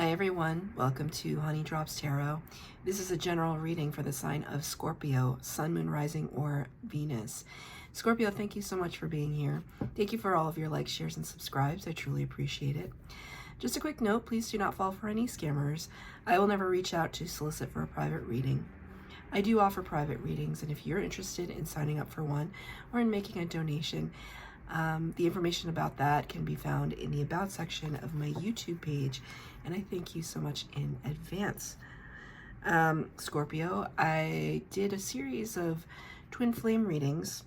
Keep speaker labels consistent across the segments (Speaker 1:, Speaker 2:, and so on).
Speaker 1: Hi everyone, welcome to Honey Drops Tarot. This is a general reading for the sign of Scorpio, Sun, Moon, Rising, or Venus. Scorpio, thank you so much for being here. Thank you for all of your likes, shares, and subscribes. I truly appreciate it. Just a quick note, please do not fall for any scammers. I will never reach out to solicit for a private reading. I do offer private readings, and if you're interested in signing up for one or in making a donation, the information about that can be found in the About section of my YouTube page, and I thank you so much in advance. Scorpio, I did a series of twin flame readings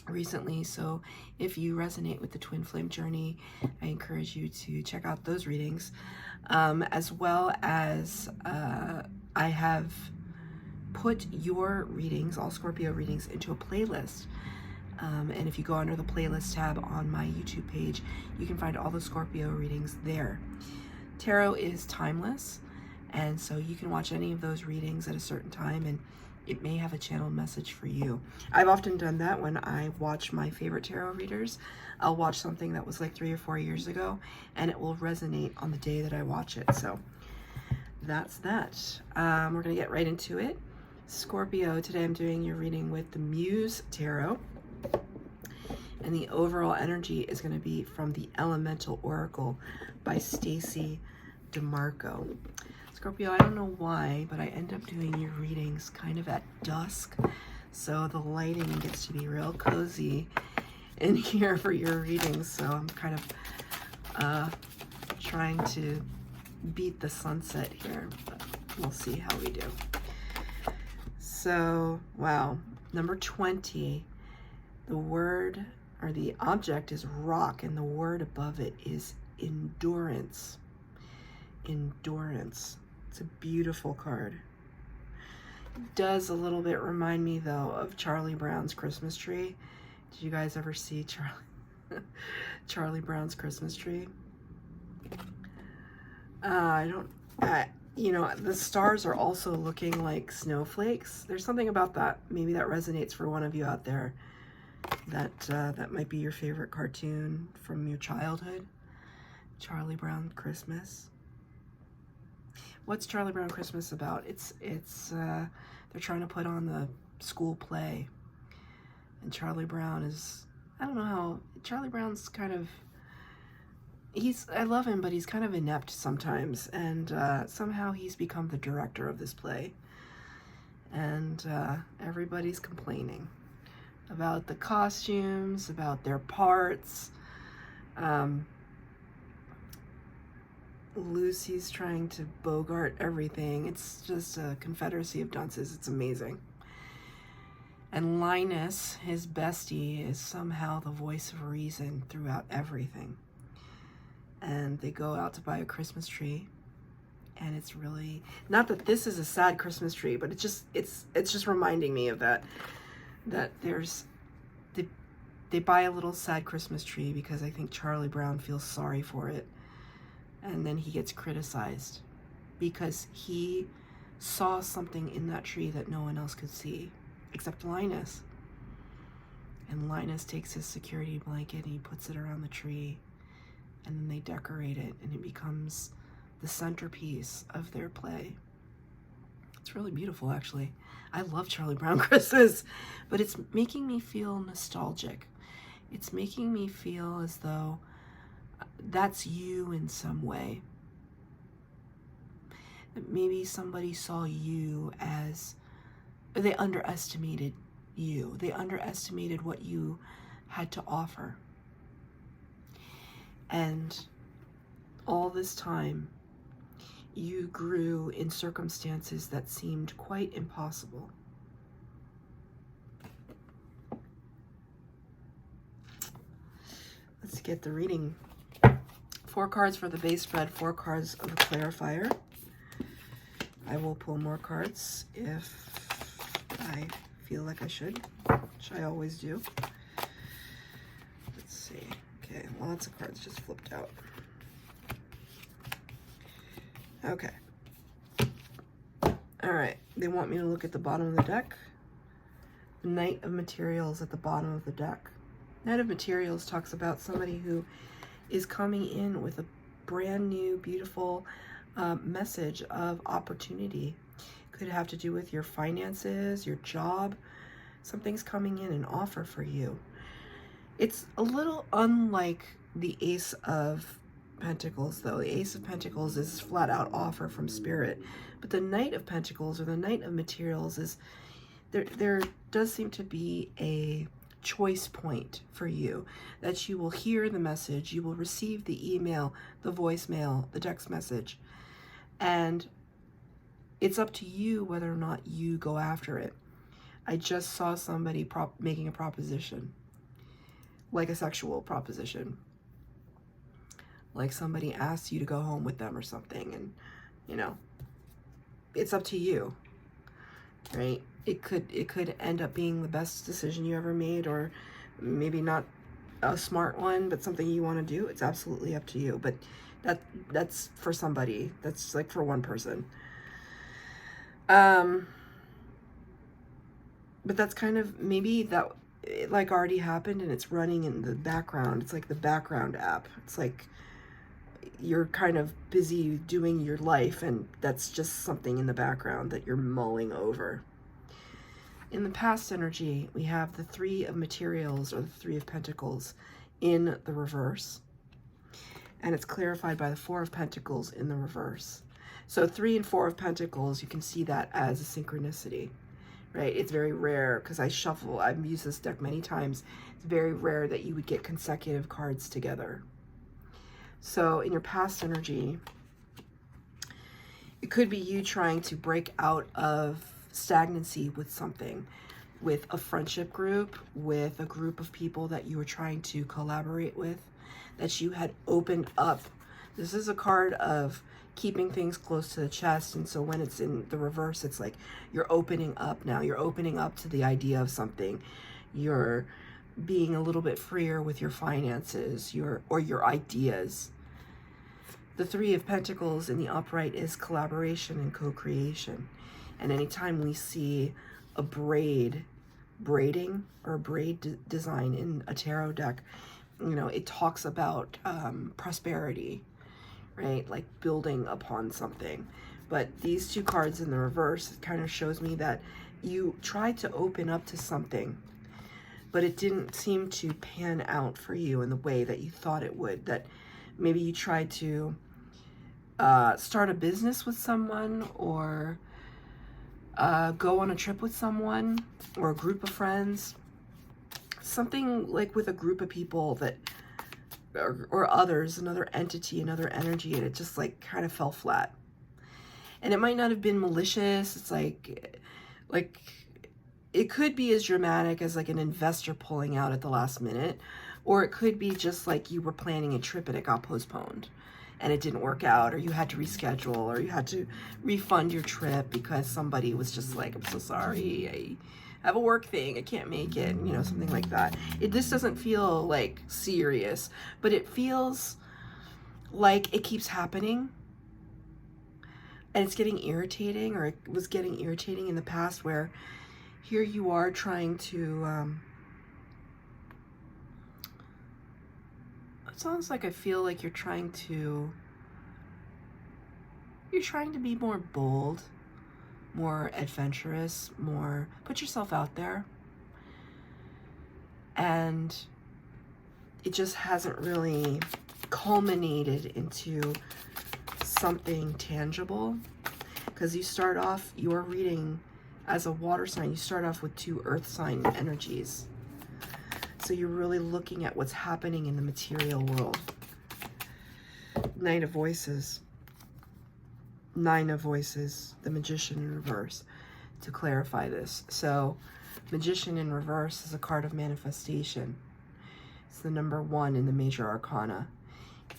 Speaker 1: recently, so if you resonate with the twin flame journey, I encourage you to check out those readings, as well as I have put your readings, all Scorpio readings, into a playlist. And if you go under the playlist tab on my YouTube page, you can find all the Scorpio readings there. Tarot is timeless, and so you can watch any of those readings at a certain time, and it may have a channeled message for you. I've often done that when I watch my favorite tarot readers. I'll watch something that was like 3 or 4 years ago, and it will resonate on the day that I watch it. So that's that. We're going to get right into it. Scorpio, today I'm doing your reading with the Muse Tarot. And the overall energy is going to be from the Elemental Oracle by Stacy DeMarco. Scorpio, I don't know why, but I end up doing your readings kind of at dusk. So the lighting gets to be real cozy in here for your readings. So I'm kind of trying to beat the sunset here, but we'll see how we do. So, wow, number 20, the word or the object is rock, and the word above it is endurance. Endurance. It's a beautiful card. It does a little bit remind me, though, of Charlie Brown's Christmas tree. Did you guys ever see Charlie Brown's Christmas tree? You know, the stars are also looking like snowflakes. There's something about that. Maybe that resonates for one of you out there. That might be your favorite cartoon from your childhood. Charlie Brown Christmas. What's Charlie Brown Christmas about? It's they're trying to put on the school play, and Charlie Brown is, I don't know how, Charlie Brown's kind of, I love him, but he's kind of inept sometimes, and somehow he's become the director of this play, and everybody's complaining about the costumes, about their parts. Lucy's trying to bogart everything. It's just a confederacy of dunces. It's amazing. And Linus, his bestie, is somehow the voice of reason throughout everything. And they go out to buy a Christmas tree, and it's really, not that this is a sad Christmas tree, but it's just reminding me of that there's, they buy a little sad Christmas tree because I think Charlie Brown feels sorry for it, and then he gets criticized because he saw something in that tree that no one else could see except Linus. And Linus takes his security blanket and he puts it around the tree, and then they decorate it, and it becomes the centerpiece of their play. It's really beautiful, actually. I love Charlie Brown Christmas, but it's making me feel nostalgic. It's making me feel as though that's you in some way. That maybe somebody saw you as, they underestimated you. They underestimated what you had to offer. And all this time, you grew in circumstances that seemed quite impossible. Let's get the reading. 4 cards for the base spread, 4 cards of a clarifier. I will pull more cards if I feel like I should, which I always do. Let's see. Okay, lots of cards just flipped out. Okay. All right. They want me to look at the bottom of the deck. The Knight of Materials at the bottom of the deck. Knight of Materials talks about somebody who is coming in with a brand new, beautiful message of opportunity. Could have to do with your finances, your job. Something's coming in, an offer for you. It's a little unlike the Ace of Pentacles, though. The Ace of Pentacles is flat out offer from Spirit. But the Knight of Pentacles, or the Knight of Materials, is there does seem to be a choice point for you, that you will hear the message, you will receive the email, the voicemail, the text message, and it's up to you whether or not you go after it. I just saw somebody making a proposition, like a sexual proposition, like somebody asked you to go home with them or something, and you know, it's up to you, right? It could end up being the best decision you ever made, or maybe not a smart one, but something you want to do. It's absolutely up to you. But that's for somebody. That's like for one person. But that's kind of, maybe that it like already happened and it's running in the background. It's like the background app. It's like you're kind of busy doing your life, and that's just something in the background that you're mulling over. In the past energy, we have the Three of Materials, or the Three of Pentacles, in the reverse. And it's clarified by the Four of Pentacles in the reverse. So 3 and 4 of Pentacles, you can see that as a synchronicity, right? It's very rare, because I've used this deck many times. It's very rare that you would get consecutive cards together. So in your past energy, it could be you trying to break out of stagnancy with something, with a friendship group, with a group of people that you were trying to collaborate with, that you had opened up. This is a card of keeping things close to the chest, and so when it's in the reverse, it's like you're opening up now. You're opening up to the idea of something. You're being a little bit freer with your finances, your ideas. The Three of Pentacles in the upright is collaboration and co-creation. And anytime we see a braiding or a braid design in a tarot deck, you know, it talks about prosperity, right? Like building upon something. But these two cards in the reverse, it kind of shows me that you tried to open up to something, but it didn't seem to pan out for you in the way that you thought it would. That maybe you tried to start a business with someone, or go on a trip with someone, or a group of friends, something like with a group of people that, or others, another entity, another energy, and it just like kind of fell flat. And it might not have been malicious. It's like it could be as dramatic as like an investor pulling out at the last minute, or it could be just like you were planning a trip and it got postponed and it didn't work out, or you had to reschedule, or you had to refund your trip because somebody was just like, I'm so sorry, I have a work thing, I can't make it, you know, something like that. This doesn't feel like serious, but it feels like it keeps happening. And it's getting irritating, or it was getting irritating in the past, where here you are trying to, it sounds like I feel like you're trying to be more bold, more adventurous, more put yourself out there. And it just hasn't really culminated into something tangible, because you start off your reading as a water sign. You start off with 2 earth sign energies, so you're really looking at what's happening in the material world. Knight of Voices, 9 of Voices, the Magician in reverse, to clarify this. So Magician in reverse is a card of manifestation. It's the number 1 in the major arcana.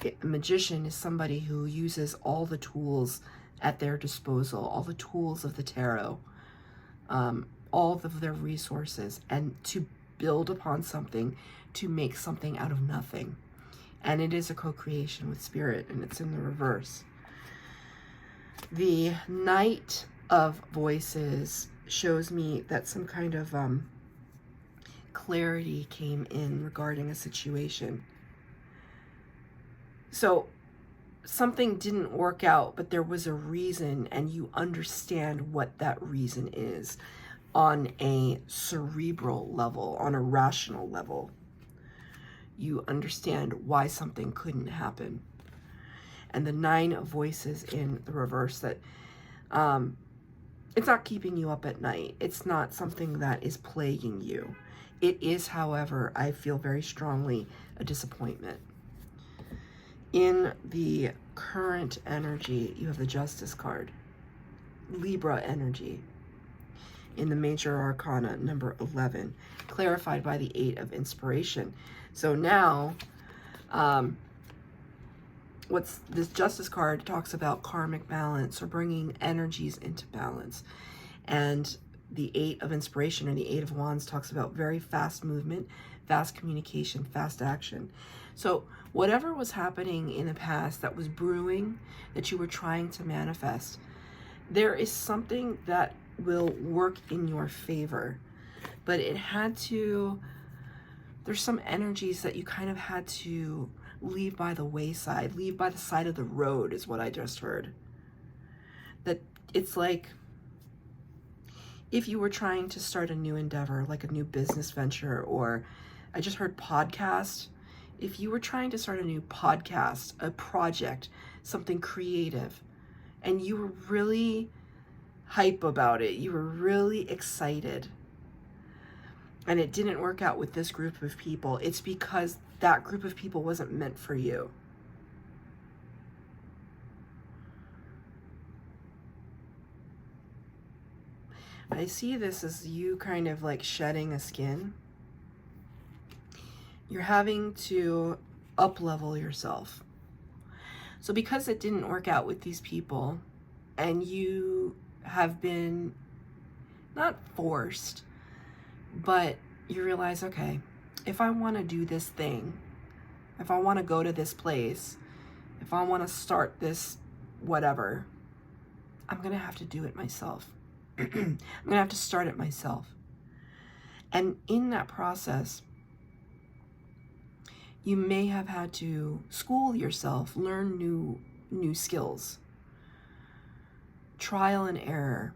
Speaker 1: A magician is somebody who uses all the tools at their disposal, all the tools of the tarot, all of their resources, and to build upon something, to make something out of nothing. And it is a co-creation with spirit, and it's in the reverse. The Knight of Voices shows me that some kind of clarity came in regarding a situation. So something didn't work out, but there was a reason, and you understand what that reason is on a cerebral level, on a rational level. You understand why something couldn't happen. And the 9 of voices in the reverse, that it's not keeping you up at night. It's not something that is plaguing you. It is, however, I feel very strongly, a disappointment. In the current energy, you have the Justice card, Libra energy. In the major arcana, number 11, clarified by the 8 of inspiration. So now, what's this Justice card talks about karmic balance, or bringing energies into balance. And the 8 of inspiration, or the 8 of wands, talks about very fast movement, fast communication, fast action. So whatever was happening in the past that was brewing, that you were trying to manifest, there is something that will work in your favor. But it had to, there's some energies that you kind of had to leave by the wayside, leave by the side of the road, is what I just heard. That it's like, if you were trying to start a new endeavor, like a new business venture, or I just heard podcast. If you were trying to start a new podcast, a project, something creative, and you were really hype about it, you were really excited, and it didn't work out with this group of people, it's because that group of people wasn't meant for you. I see this as you kind of like shedding a skin. You're having to up-level yourself. So because it didn't work out with these people, and you have been not forced, but you realize, okay, if I want to do this thing, if I want to go to this place, if I want to start this whatever, I'm going to have to do it myself. I'm going to have to start it myself. And in that process, you may have had to school yourself, learn new skills, trial and error,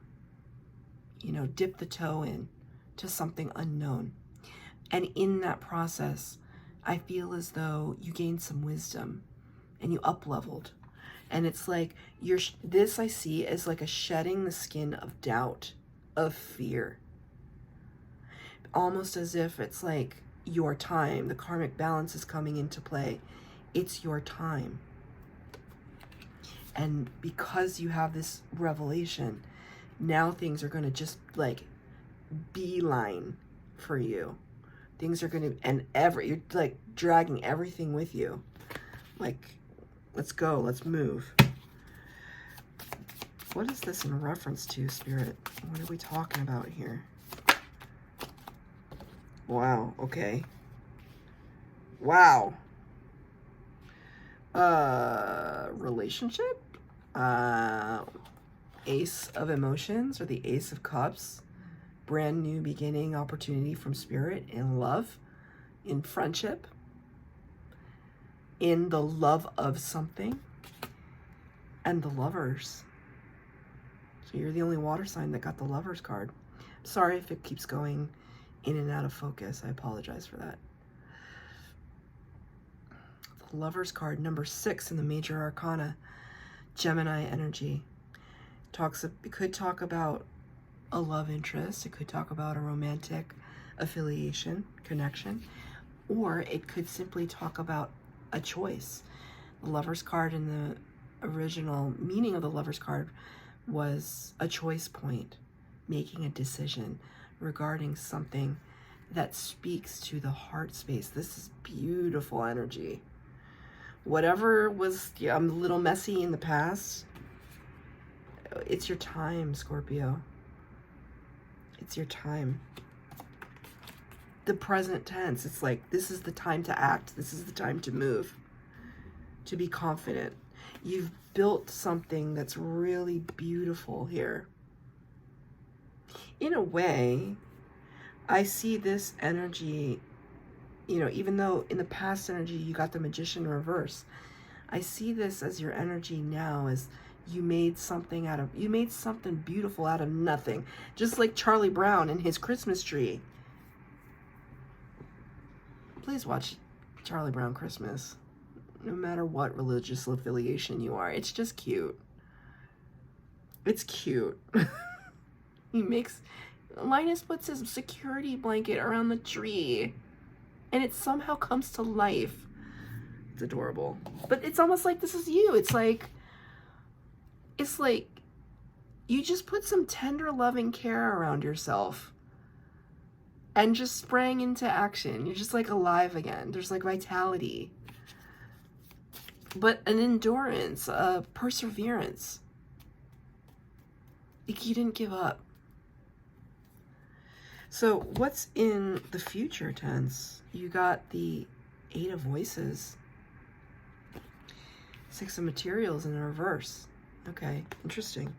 Speaker 1: dip the toe in to something unknown. And in that process, I feel as though you gained some wisdom and you up-leveled. And it's like, this I see as like a shedding the skin of doubt, of fear. Almost as if it's like your time, the karmic balance is coming into play. It's your time. And because you have this revelation, now things are going to just like beeline for you. Things are going to, and you're like dragging everything with you. Like, let's go, let's move. What is this in reference to, Spirit? What are we talking about here? Wow, okay. Wow. Relationship? Ace of emotions, or the Ace of Cups. Brand new beginning, opportunity from Spirit, in love, in friendship, in the love of something, and the Lovers. So you're the only water sign that got the Lovers card. Sorry if it keeps going in and out of focus. I apologize for that. The Lovers card, number 6 in the major arcana, Gemini energy. It could talk about a love interest. It could talk about a romantic affiliation, connection, or it could simply talk about a choice. The Lovers card, in the original meaning of the Lovers card, was a choice point, making a decision regarding something that speaks to the heart space. This is beautiful energy. Whatever was, I'm a little messy in the past, it's your time, Scorpio. It's your time. The present tense, it's like, this is the time to act. This is the time to move, to be confident. You've built something that's really beautiful here. In a way, I see this energy, even though in the past energy you got the Magician reverse, I see this as your energy now as you made something beautiful out of nothing. Just like Charlie Brown and his Christmas tree. Please watch Charlie Brown Christmas. No matter what religious affiliation you are. It's just cute. It's cute. Linus puts his security blanket around the tree. And it somehow comes to life. It's adorable. But it's almost like this is you. It's like you just put some tender, loving care around yourself and just sprang into action. You're just like alive again. There's like vitality. But an endurance, a perseverance. Like you didn't give up. So what's in the future tense? You got the 8 of Voices. 6 of Materials in reverse. Okay, interesting.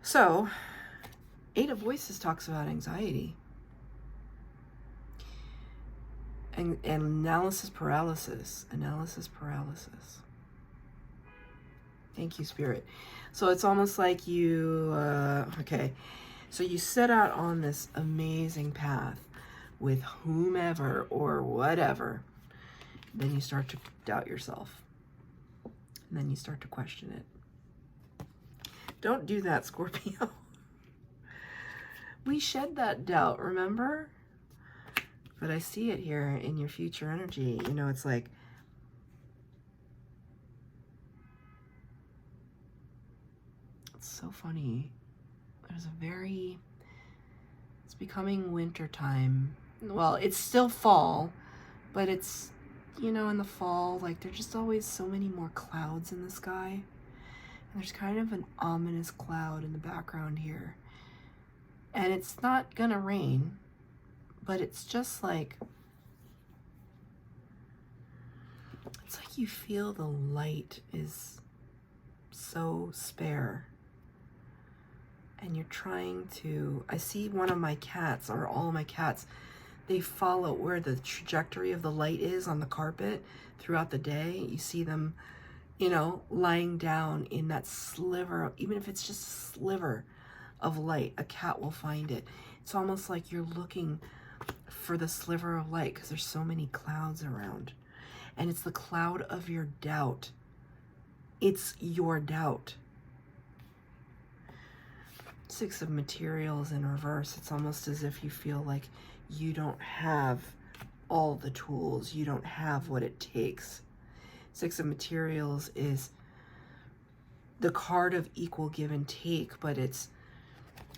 Speaker 1: So, 8 of Voices talks about anxiety. And analysis paralysis. Analysis paralysis. Thank you, Spirit. So it's almost like you, okay. So you set out on this amazing path with whomever or whatever. Then you start to doubt yourself. And then you start to question it. Don't do that, Scorpio. We shed that doubt, remember? But I see it here in your future energy. You know, it's like, it's so funny. There's it's becoming winter time. Well, it's still fall, but it's, you know, in the fall, like there's just always so many more clouds in the sky. And there's kind of an ominous cloud in the background here. And it's not gonna rain, but it's just like, it's like you feel the light is so spare. And you're trying to, I see one of my cats, or all of my cats, they follow where the trajectory of the light is on the carpet throughout the day. You see them, you know, lying down in that sliver, even if it's just a sliver of light, a cat will find it. It's almost like you're looking for the sliver of light because there's so many clouds around. And it's the cloud of your doubt. It's your doubt. 6 of Materials in reverse. It's almost as if you feel like you don't have all the tools. You don't have what it takes. 6 of Materials is the card of equal give and take, but it's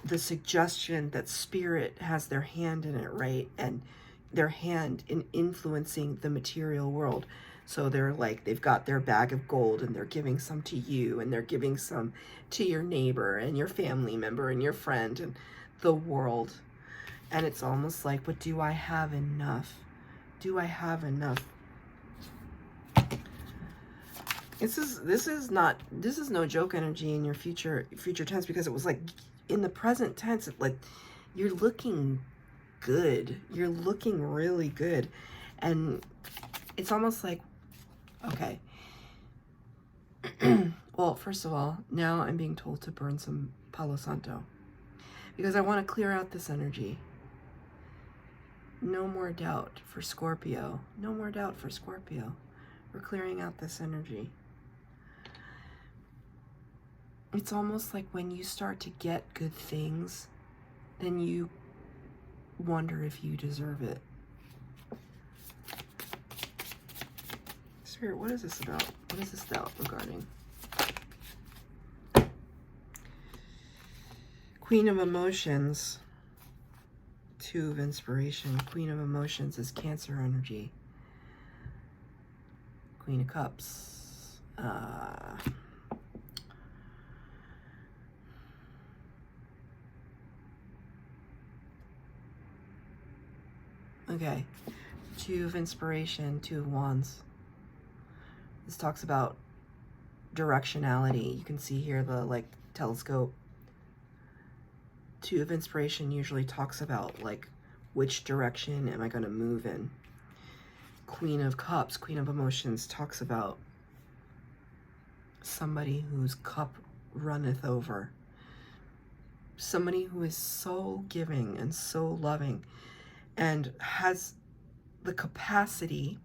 Speaker 1: the suggestion that Spirit has their hand in it, right? And their hand in influencing the material world. So they're like, they've got their bag of gold and they're giving some to you and they're giving some to your neighbor and your family member and your friend and the world. And it's almost like, but do I have enough? Do I have enough? This is no joke energy in your future tense, because it was like in the present tense, like you're looking good. You're looking really good. And it's almost like, okay. Well, first of all, now I'm being told to burn some Palo Santo because I want to clear out this energy. No more doubt for Scorpio. No more doubt for Scorpio. We're clearing out this energy. It's almost like when you start to get good things, then you wonder if you deserve it. Spirit, what is this about? What is this doubt regarding? Queen of Emotions. 2 of Inspiration. Queen of Emotions is Cancer energy. Queen of Cups. Okay. 2 of Inspiration, 2 of Wands. This talks about directionality. You can see here the like telescope. 2 of Inspiration usually talks about like which direction am I going to move in. Queen of Cups, Queen of Emotions, talks about somebody whose cup runneth over. Somebody who is so giving and so loving and has the capacity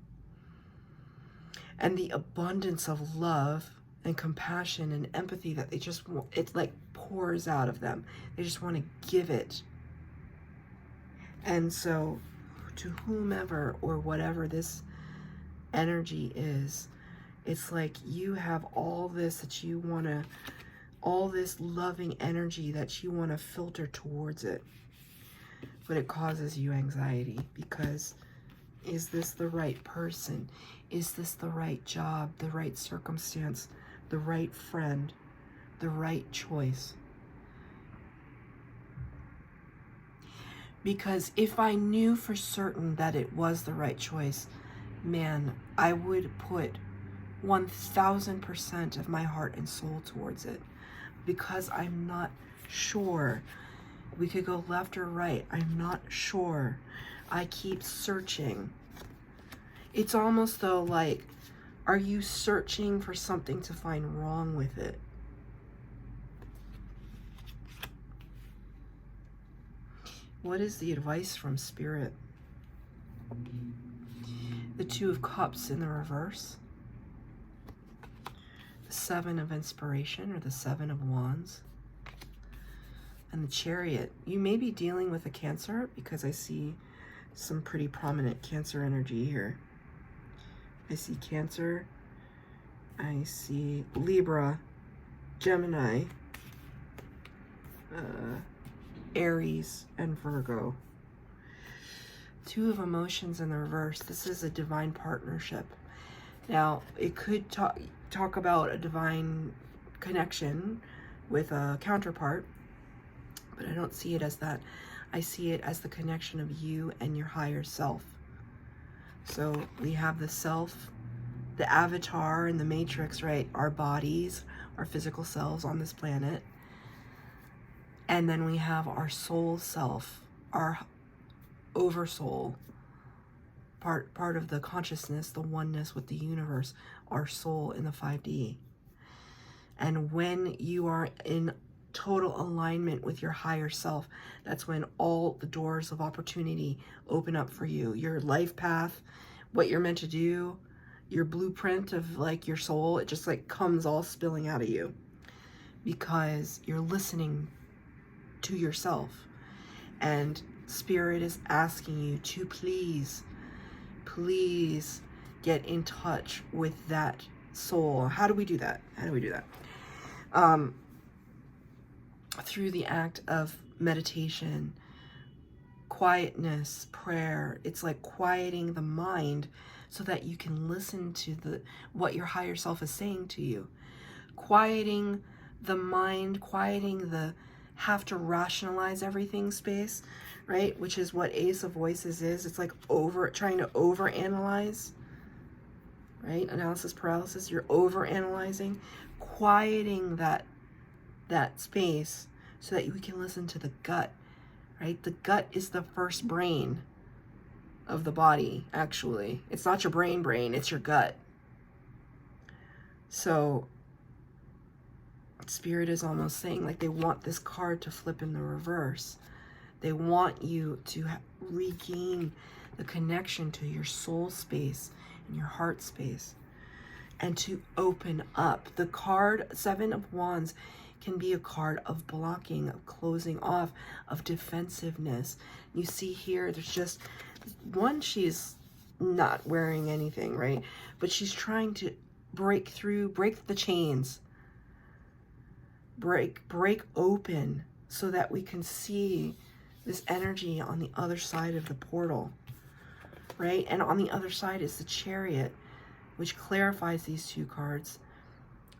Speaker 1: and the abundance of love and compassion and empathy that they just want, it like pours out of them. They just want to give it. And so to whomever or whatever this energy is, it's like you have all this that you want to, all this loving energy that you want to filter towards it. But it causes you anxiety because is this the right person? Is this the right job, the right circumstance, the right friend, the right choice? Because if I knew for certain that it was the right choice, man, I would put 1000% of my heart and soul towards it. Because I'm not sure. We could go left or right. I'm not sure. I keep searching. It's almost though like, are you searching for something to find wrong with it? What is the advice from Spirit? The Two of Cups in the reverse. The Seven of Inspiration, or the Seven of Wands. And the Chariot. You may be dealing with a Cancer because I see some pretty prominent Cancer energy here. I see Cancer. I see Libra, Gemini, Aries, and Virgo. Two of Emotions in the reverse. This is a divine partnership. Now, it could talk about a divine connection with a counterpart, but I don't see it as that. I see it as the connection of you and your higher self. So we have the self, the avatar and the matrix, right? Our bodies, our physical selves on this planet. And then we have our soul self, our oversoul, part of the consciousness, the oneness with the universe, our soul in the 5D. And when you are in total alignment with your higher self, that's when all the doors of opportunity open up for you. Your life path, what you're meant to do, your blueprint of like your soul, it just like comes all spilling out of you because you're listening to yourself. And Spirit is asking you to please get in touch with that soul. How do we do that? Through the act of meditation, quietness, prayer. It's like quieting the mind so that you can listen to what your higher self is saying to you. Quieting the mind, quieting the have to rationalize everything space, right? Which is what Ace of Voices is. It's like trying to overanalyze, right? Analysis paralysis. You're overanalyzing. Quieting that space so that you can listen to the gut, right? The gut is the first brain of the body, actually. It's not your brain, it's your gut. So Spirit is almost saying like they want this card to flip in the reverse. They want you to regain the connection to your soul space and your heart space and to open up. The card Seven of Wands can be a card of blocking, of closing off, of defensiveness. You see here, there's just one, she's not wearing anything, right? But she's trying to break through, break the chains, break open so that we can see this energy on the other side of the portal, right? And on the other side is the Chariot, which clarifies these two cards.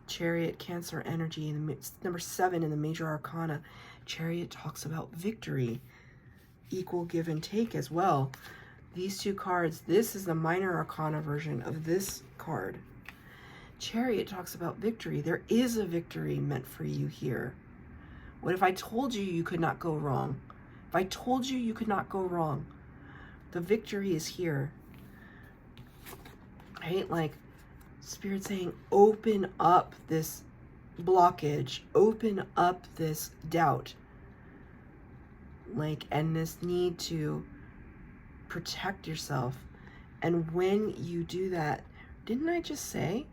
Speaker 1: Chariot, Cancer energy, and number 7 in the major arcana. Chariot talks about victory, equal give and take as well. These two cards, this is the minor arcana version of this card. Chariot talks about victory. There is a victory meant for you here. What if I told you you could not go wrong? If I told you you could not go wrong, the victory is here. right? Like Spirit saying, open up this blockage, open up this doubt, like, and this need to protect yourself. And when you do that, didn't I just say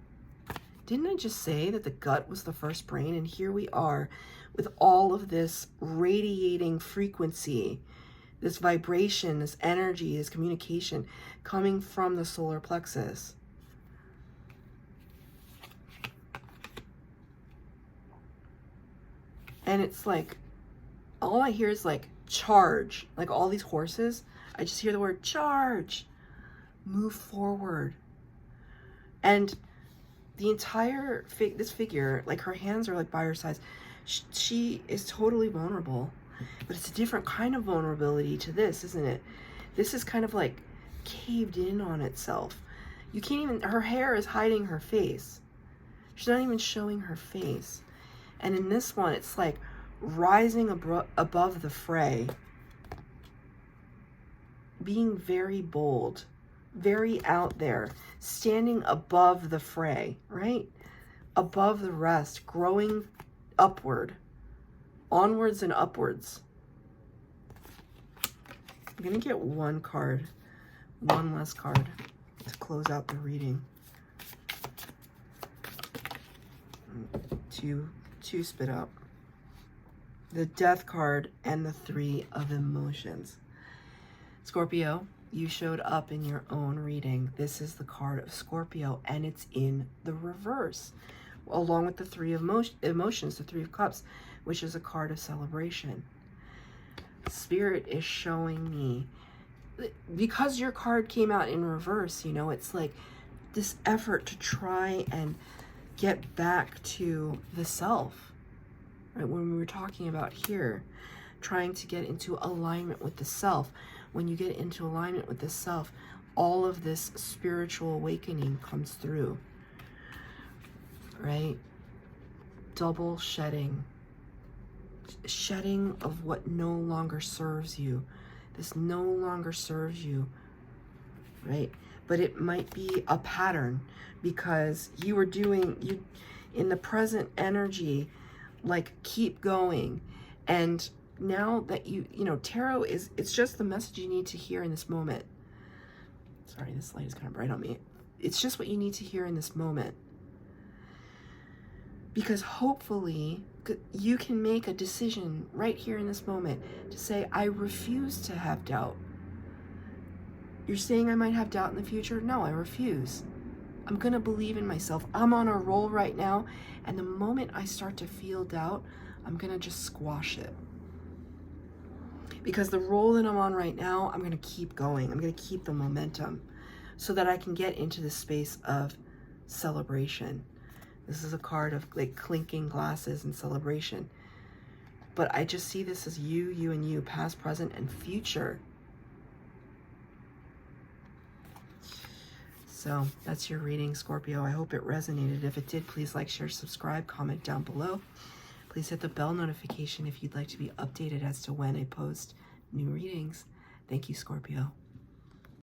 Speaker 1: that the gut was the first brain? And here we are with all of this radiating frequency, this vibration, this energy, this communication coming from the solar plexus. And it's like, all I hear is like, charge. Like all these horses, I just hear the word charge. Move forward. And the entire, this figure, like her hands are like by her sides. She is totally vulnerable. But it's a different kind of vulnerability to this, isn't it? This is kind of like caved in on itself. You can't even, her hair is hiding her face. She's not even showing her face. And in this one, it's like rising above the fray. Being very bold, very out there, standing above the fray, right? Above the rest, growing upward, onwards and upwards. I'm going to get one last card to close out the reading. Two spit up. The Death card and the Three of Emotions. Scorpio, you showed up in your own reading. This is the card of Scorpio, and it's in the reverse, along with the Three of Emotions, the Three of Cups, which is a card of celebration. Spirit is showing me, because your card came out in reverse, you know, it's like this effort to try and get back to the self. Right, when we were talking about here, trying to get into alignment with the self. When you get into alignment with the self, all of this spiritual awakening comes through, right? Double shedding of what no longer serves you. This no longer serves you, right? But it might be a pattern because you were doing, in the present energy, like keep going. And now that you know, tarot is, it's just the message you need to hear in this moment. Sorry, this light is kind of bright on me. It's just what you need to hear in this moment. Because hopefully you can make a decision right here in this moment to say, I refuse to have doubt. You're saying I might have doubt in the future? No, I refuse. I'm going to believe in myself. I'm on a roll right now. And the moment I start to feel doubt, I'm going to just squash it. Because the roll that I'm on right now, I'm going to keep going. I'm going to keep the momentum so that I can get into the space of celebration. This is a card of like clinking glasses and celebration. But I just see this as you and you, past, present, and future. So that's your reading, Scorpio. I hope it resonated. If it did, please like, share, subscribe, comment down below. Please hit the bell notification if you'd like to be updated as to when I post new readings. Thank you, Scorpio.